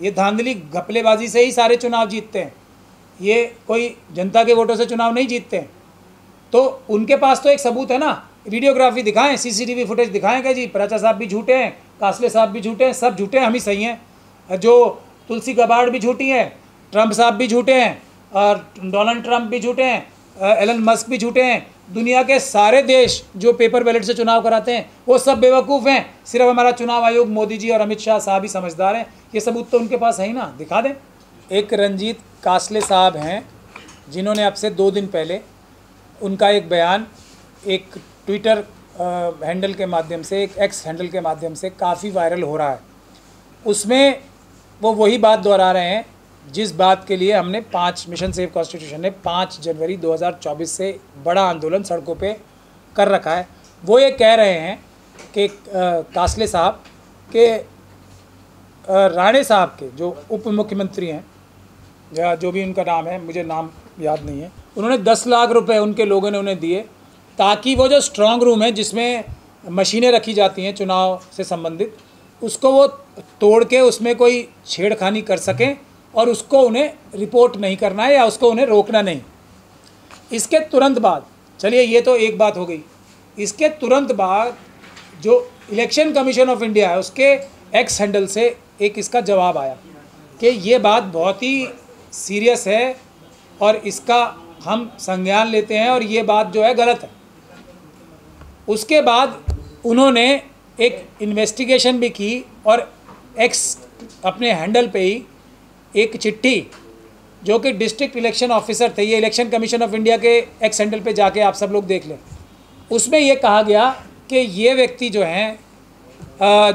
ये धांधली घपलेबाजी से ही सारे चुनाव जीतते हैं, ये कोई जनता के वोटों से चुनाव नहीं जीतते हैं। तो उनके पास तो एक सबूत है ना, वीडियोग्राफी दिखाएं, सीसीटीवी फुटेज दिखाएं कि जी पराचा साहब भी झूठे हैं, कासले साहब भी झूठे हैं, सब झूठे हैं, हम ही सही हैं। जो तुलसी गबार्ड भी झूठी हैं, ट्रंप साहब भी झूठे हैं, और डोनाल्ड ट्रंप भी झूठे हैं, एलन मस्क भी झूठे हैं, दुनिया के सारे देश जो पेपर बैलेट से चुनाव कराते हैं वो सब बेवकूफ़ हैं, सिर्फ हमारा चुनाव आयोग मोदी जी और अमित शाह साहब ही समझदार हैं। ये सबूत तो उनके पास है ही ना, दिखा दें। एक रंजीत कासले साहब हैं जिन्होंने अब से 2 दिन पहले उनका एक बयान एक ट्विटर हैंडल के माध्यम से, एक एक्स हैंडल के माध्यम से काफ़ी वायरल हो रहा है। उसमें वो वही बात दोहरा रहे हैं जिस बात के लिए हमने मिशन सेव कॉन्स्टिट्यूशन ने 5 जनवरी 2024 से बड़ा आंदोलन सड़कों पे कर रखा है। वो ये कह रहे हैं कि कासले साहब के राणे साहब के जो उप मुख्यमंत्री हैं या जो भी उनका नाम है, मुझे नाम याद नहीं है, उन्होंने 10 लाख रुपए उनके लोगों ने उन्हें दिए ताकि वो जो स्ट्रांग रूम है जिसमें मशीनें रखी जाती हैं चुनाव से संबंधित, उसको वो तोड़ के उसमें कोई छेड़खानी कर सकें और उसको उन्हें रिपोर्ट नहीं करना है या उसको उन्हें रोकना नहीं। इसके तुरंत बाद, चलिए ये तो एक बात हो गई, इसके तुरंत बाद जो इलेक्शन कमीशन ऑफ इंडिया है उसके एक्स हैंडल से एक इसका जवाब आया कि ये बात बहुत ही सीरियस है और इसका हम संज्ञान लेते हैं और ये बात जो है गलत है। उसके बाद उन्होंने एक इन्वेस्टिगेशन भी की और एक्स अपने हैंडल पे ही एक चिट्ठी जो कि डिस्ट्रिक्ट इलेक्शन ऑफिसर थे, ये इलेक्शन कमीशन ऑफ इंडिया के एक्स हैंडल पे जाके आप सब लोग देख लें, उसमें ये कहा गया कि ये व्यक्ति जो हैं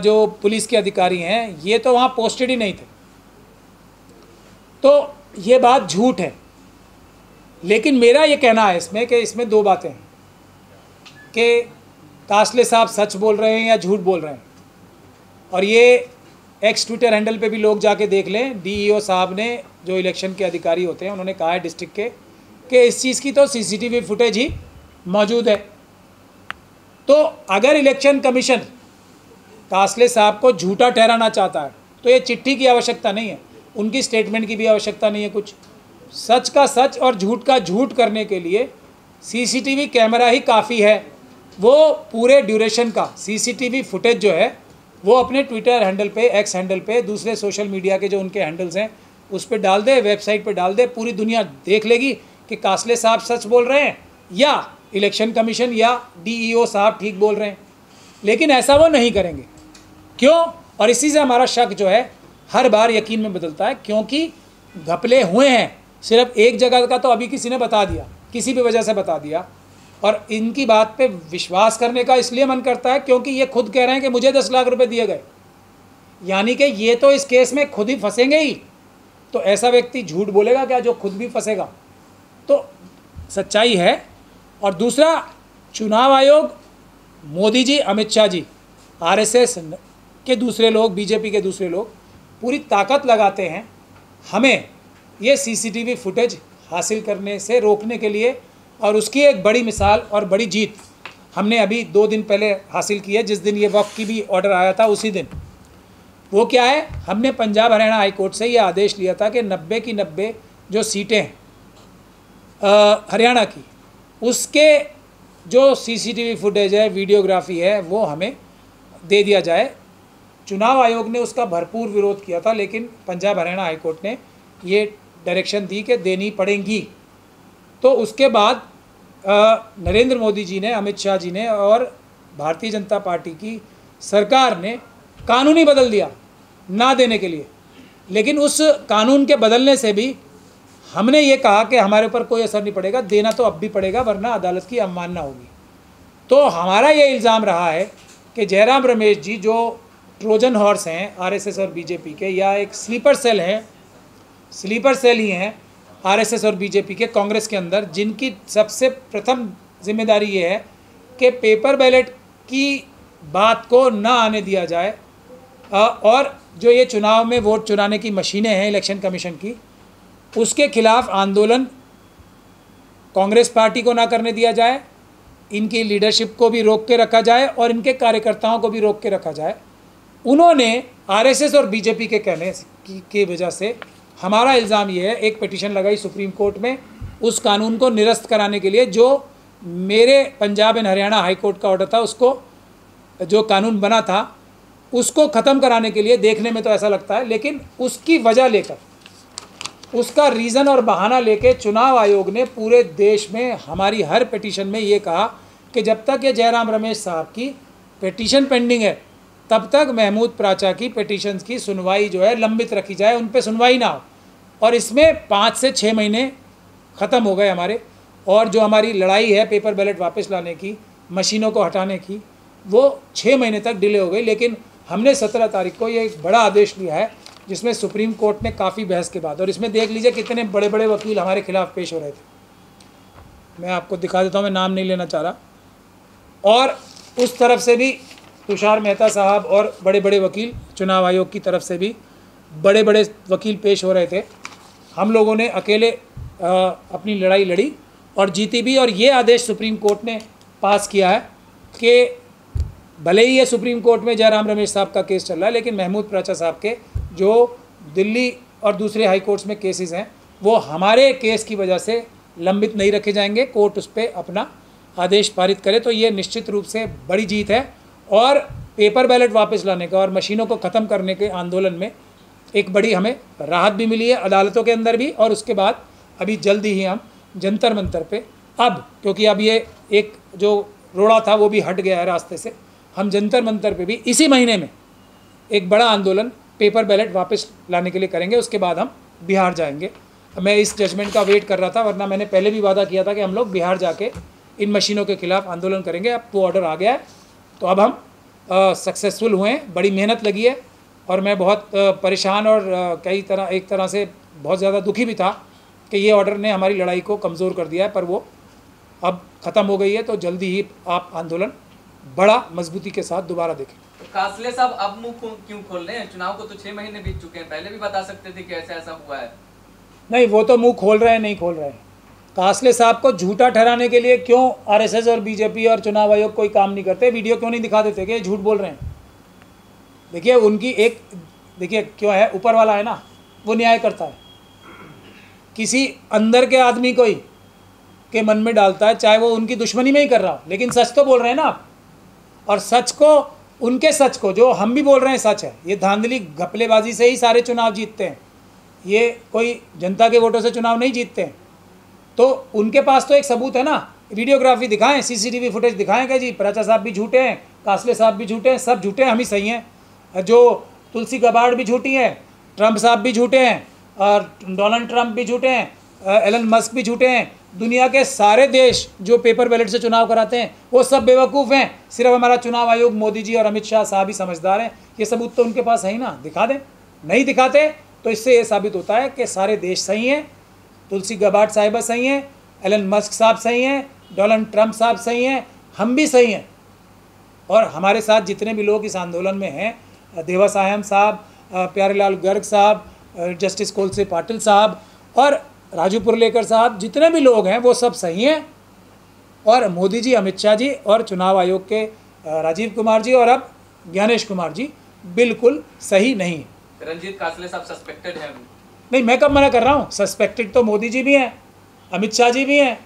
जो पुलिस के अधिकारी हैं ये तो वहाँ पोस्टेड ही नहीं थे। तो ये बात झूठ है, लेकिन मेरा ये कहना है इसमें कि इसमें 2 बातें हैं कि कासले साहब सच बोल रहे हैं या झूठ बोल रहे हैं। और ये एक्स ट्विटर हैंडल पे भी लोग जाके देख लें, डीईओ साहब ने जो इलेक्शन के अधिकारी होते हैं उन्होंने कहा है डिस्ट्रिक्ट के कि इस चीज़ की तो सीसीटीवी फुटेज ही मौजूद है। तो अगर इलेक्शन कमीशन कासले साहब को झूठा ठहराना चाहता है तो ये चिट्ठी की आवश्यकता नहीं है, उनकी स्टेटमेंट की भी आवश्यकता नहीं है कुछ। सच का सच और झूठ का झूठ करने के लिए सीसीटीवी कैमरा ही काफ़ी है। वो पूरे ड्यूरेशन का सीसीटीवी फुटेज जो है वो अपने ट्विटर हैंडल पे, एक्स हैंडल पे, दूसरे सोशल मीडिया के जो उनके हैंडल्स हैं उस पर डाल दे, वेबसाइट पे डाल दे, पूरी दुनिया देख लेगी कि कासले साहब सच बोल रहे हैं या इलेक्शन कमीशन या डीईओ साहब ठीक बोल रहे हैं। लेकिन ऐसा वो नहीं करेंगे। क्यों? और इसी से हमारा शक जो है हर बार यकीन में बदलता है, क्योंकि घपले हुए हैं। सिर्फ एक जगह का तो अभी किसी ने बता दिया, किसी भी वजह से बता दिया, और इनकी बात पे विश्वास करने का इसलिए मन करता है क्योंकि ये खुद कह रहे हैं कि मुझे 10 लाख रुपए दिए गए, यानी कि ये तो इस केस में खुद ही फंसेंगे ही। तो ऐसा व्यक्ति झूठ बोलेगा क्या जो खुद भी फंसेगा? तो सच्चाई है। और दूसरा, चुनाव आयोग, मोदी जी, अमित शाह जी, आरएसएस के दूसरे लोग, बीजेपी के दूसरे लोग पूरी ताकत लगाते हैं हमें ये सीसीटीवी फुटेज हासिल करने से रोकने के लिए। और उसकी एक बड़ी मिसाल और बड़ी जीत हमने अभी 2 दिन पहले हासिल की है, जिस दिन ये वक्फ की भी ऑर्डर आया था उसी दिन। वो क्या है, हमने पंजाब हरियाणा हाई कोर्ट से ये आदेश लिया था कि 90 की 90 जो सीटें हैं हरियाणा की, उसके जो सीसीटीवी फुटेज है, वीडियोग्राफी है, वो हमें दे दिया जाए। चुनाव आयोग ने उसका भरपूर विरोध किया था, लेकिन पंजाब हरियाणा हाई कोर्ट ने ये डायरेक्शन दी कि देनी पड़ेंगी। तो उसके बाद नरेंद्र मोदी जी ने, अमित शाह जी ने और भारतीय जनता पार्टी की सरकार ने कानून ही बदल दिया ना देने के लिए। लेकिन उस कानून के बदलने से भी हमने ये कहा कि हमारे ऊपर कोई असर नहीं पड़ेगा, देना तो अब भी पड़ेगा वरना अदालत की अवमानना होगी। तो हमारा ये इल्ज़ाम रहा है कि जयराम रमेश जी जो ट्रोजन हॉर्स हैं आरएसएस और बीजेपी के, या एक स्लीपर सेल हैं, स्लीपर सेल ही हैं आरएसएस और बीजेपी के कांग्रेस के अंदर, जिनकी सबसे प्रथम जिम्मेदारी ये है कि पेपर बैलेट की बात को ना आने दिया जाए, और जो ये चुनाव में वोट चुराने की मशीनें हैं इलेक्शन कमीशन की, उसके खिलाफ आंदोलन कांग्रेस पार्टी को ना करने दिया जाए, इनकी लीडरशिप को भी रोक के रखा जाए और इनके कार्यकर्ताओं को भी रोक के रखा जाए। उन्होंने आरएसएस और बीजेपी के कहने की वजह से, हमारा इल्ज़ाम ये है, एक पिटीशन लगाई सुप्रीम कोर्ट में उस कानून को निरस्त कराने के लिए जो मेरे Punjab and Haryana high court का ऑर्डर था, उसको जो कानून बना था उसको ख़त्म कराने के लिए। देखने में तो ऐसा लगता है, लेकिन उसकी वजह लेकर, उसका रीज़न और बहाना लेके चुनाव आयोग ने पूरे देश में हमारी हर पिटीशन में ये कहा कि जब तक ये जयराम रमेश साहब की पिटीशन पेंडिंग है तब तक महमूद प्राचा की पिटीशंस की सुनवाई जो है लंबित रखी जाए, उन पे सुनवाई ना हो। और इसमें 5 से 6 महीने ख़त्म हो गए हमारे। और जो हमारी लड़ाई है पेपर बैलेट वापस लाने की, मशीनों को हटाने की, वो 6 महीने तक डिले हो गई। लेकिन हमने 17 तारीख को ये एक बड़ा आदेश लिया है जिसमें सुप्रीम कोर्ट ने काफ़ी बहस के बाद, और इसमें देख लीजिए कितने बड़े बड़े वकील हमारे खिलाफ पेश हो रहे थे। मैं आपको दिखा देता हूँ, मैं नाम नहीं लेना चाह रहा। और उस तरफ से भी तुषार मेहता साहब और बड़े बड़े वकील, चुनाव आयोग की तरफ से भी बड़े बड़े वकील पेश हो रहे थे। हम लोगों ने अकेले अपनी लड़ाई लड़ी और जीती भी। और ये आदेश सुप्रीम कोर्ट ने पास किया है कि भले ही ये सुप्रीम कोर्ट में जयराम रमेश साहब का केस चल रहा है, लेकिन महमूद प्राचा साहब के जो दिल्ली और दूसरे हाई कोर्ट्स में केसेस हैं वो हमारे केस की वजह से लंबित नहीं रखे जाएंगे। कोर्ट उस पर अपना आदेश पारित करे तो ये निश्चित रूप से बड़ी जीत है। और पेपर बैलेट वापस लाने का और मशीनों को ख़त्म करने के आंदोलन में एक बड़ी हमें राहत भी मिली है अदालतों के अंदर भी। और उसके बाद अभी जल्दी ही हम जंतर मंतर पे, अब क्योंकि अब ये एक जो रोड़ा था वो भी हट गया है रास्ते से, हम जंतर मंतर पे भी इसी महीने में एक बड़ा आंदोलन पेपर बैलेट वापस लाने के लिए करेंगे। उसके बाद हम बिहार जाएंगे। मैं इस जजमेंट का वेट कर रहा था, वरना मैंने पहले भी वादा किया था कि हम लोग बिहार जाके इन मशीनों के खिलाफ आंदोलन करेंगे। अब वो ऑर्डर आ गया है तो अब हम सक्सेसफुल हुए हैं। बड़ी मेहनत लगी है और मैं बहुत परेशान और एक तरह से बहुत ज़्यादा दुखी भी था कि ये ऑर्डर ने हमारी लड़ाई को कमज़ोर कर दिया है, पर वो अब ख़त्म हो गई है। तो जल्दी ही आप आंदोलन बड़ा मजबूती के साथ दोबारा देखें। तो कासले साहब अब मुंह क्यों खोल रहे हैं? चुनाव को तो 6 महीने बीत चुके हैं, पहले भी बता सकते थे कि ऐसा ऐसा हुआ है। नहीं, वो तो मुंह खोल रहे हैं, नहीं खोल रहे हैं। कासले साहब को झूठा ठहराने के लिए क्यों आरएसएस और बीजेपी और चुनाव आयोग कोई काम नहीं करते? वीडियो क्यों नहीं दिखा देते कि झूठ बोल रहे हैं? देखिए उनकी एक, देखिए क्यों है, ऊपर वाला है ना, वो न्याय करता है। किसी अंदर के आदमी को ही के मन में डालता है, चाहे वो उनकी दुश्मनी में ही कर रहा हो, लेकिन सच तो बोल रहे हैं ना आप। और सच को, उनके सच को, जो हम भी बोल रहे हैं सच है। ये धांधली घपलेबाजी से ही सारे चुनाव जीतते हैं, ये कोई जनता के वोटों से चुनाव नहीं जीतते हैं। तो उनके पास तो एक सबूत है ना, वीडियोग्राफी दिखाएं, सीसीटीवी फुटेज दिखाएं कि जी प्राचा साहब भी झूठे हैं, कासले साहब भी झूठे हैं, सब झूठे हैं, हम ही सही हैं। जो तुलसी गबार्ड भी झूठी हैं, ट्रंप साहब भी झूठे हैं, और डोनाल्ड ट्रंप भी झूठे हैं, एलन मस्क भी झूठे हैं। दुनिया के सारे देश जो पेपर बैलेट से चुनाव कराते हैं वो सब बेवकूफ़ हैं। सिर्फ हमारा चुनाव आयोग, मोदी जी और अमित शाह साहब ही समझदार हैं। ये सबूत तो उनके पास है ही ना, दिखा दें। नहीं दिखाते तो इससे ये साबित होता है कि सारे देश सही हैं, तुलसी गबार्ड साहिबा सही हैं, एलन मस्क साहब सही हैं, डोनाल्ड ट्रंप साहब सही हैं, हम भी सही हैं। और हमारे साथ जितने भी लोग इस आंदोलन में हैं, देवा सायम साहब, प्यारेलाल गर्ग साहब, जस्टिस कोलसे पाटिल साहब और राजू पुरलेकर साहब, जितने भी लोग हैं वो सब सही हैं। और मोदी जी, अमित शाह जी और चुनाव आयोग के राजीव कुमार जी और अब ज्ञानेश कुमार जी बिल्कुल सही नहीं। रंजीत कासले साहब सस्पेक्टेड हैं? नहीं, मैं कब मना कर रहा हूँ? सस्पेक्टेड तो मोदी जी भी हैं, अमित शाह जी भी हैं,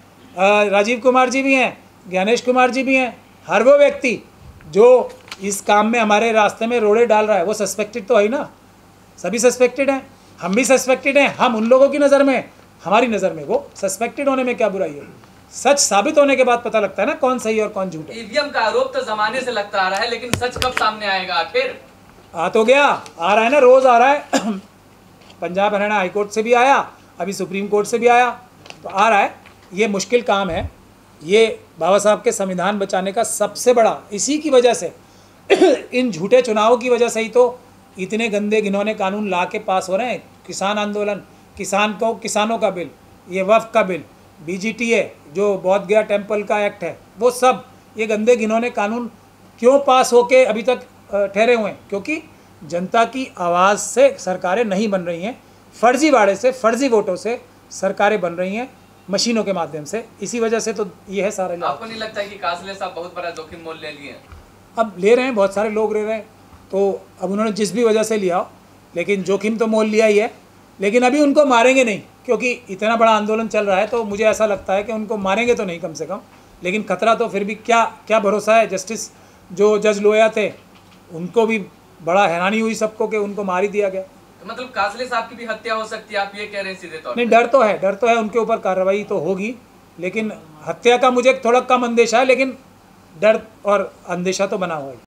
राजीव कुमार जी भी हैं, ज्ञानेश कुमार जी भी हैं। हर वो व्यक्ति जो इस काम में हमारे रास्ते में रोड़े डाल रहा है वो सस्पेक्टेड तो है ही ना। सभी सस्पेक्टेड हैं, हम भी सस्पेक्टेड हैं। हम उन लोगों की नज़र में, हमारी नज़र में वो सस्पेक्टेड होने में क्या बुराई है? सच साबित होने के बाद पता लगता है ना कौन सही और कौन झूठ है। ईवीएम का आरोप तो जमाने से लगता आ रहा है, लेकिन सच कब सामने आएगा आखिर? आ तो गया, आ रहा है ना, रोज़ आ रहा है। पंजाब हरियाणा हाई कोर्ट से भी आया, अभी सुप्रीम कोर्ट से भी आया, तो आ रहा है। ये मुश्किल काम है, ये बाबा साहब के संविधान बचाने का सबसे बड़ा, इसी की वजह से इन झूठे चुनावों की वजह से ही तो इतने गंदे घिनौने कानून ला के पास हो रहे हैं। किसान आंदोलन, किसानों का बिल, ये वक्फ का बिल, BGTA जो बौद्ध गया टेम्पल का एक्ट है, वो सब ये गंदे घिनौने कानून क्यों पास होके अभी तक ठहरे हुए हैं? क्योंकि जनता की आवाज़ से सरकारें नहीं बन रही हैं, फर्जीवाड़े से, फर्जी वोटों से सरकारें बन रही हैं, मशीनों के माध्यम से। इसी वजह से तो ये है सारा। आपको नहीं लगता है कि कासले साहब बहुत बड़ा जोखिम मोल ले लिए हैं? अब ले रहे हैं, बहुत सारे लोग ले रहे हैं। तो अब उन्होंने जिस भी वजह से लिया हो, लेकिन जोखिम तो मोल लिया ही है। लेकिन अभी उनको मारेंगे नहीं, क्योंकि इतना बड़ा आंदोलन चल रहा है, तो मुझे ऐसा लगता है कि उनको मारेंगे तो नहीं कम से कम, लेकिन खतरा तो फिर भी क्या भरोसा है। जस्टिस जो जज लोया थे उनको भी बड़ा हैरानी हुई सबको कि उनको मार ही दिया गया। तो मतलब कासले साहब की भी हत्या हो सकती है, आप ये कह रहे हैं सीधे तौर नहीं, पे? डर तो है, उनके ऊपर कार्रवाई तो होगी, लेकिन हत्या का मुझे थोड़ा कम अंदेशा है, लेकिन डर और अंदेशा तो बना हुआ है।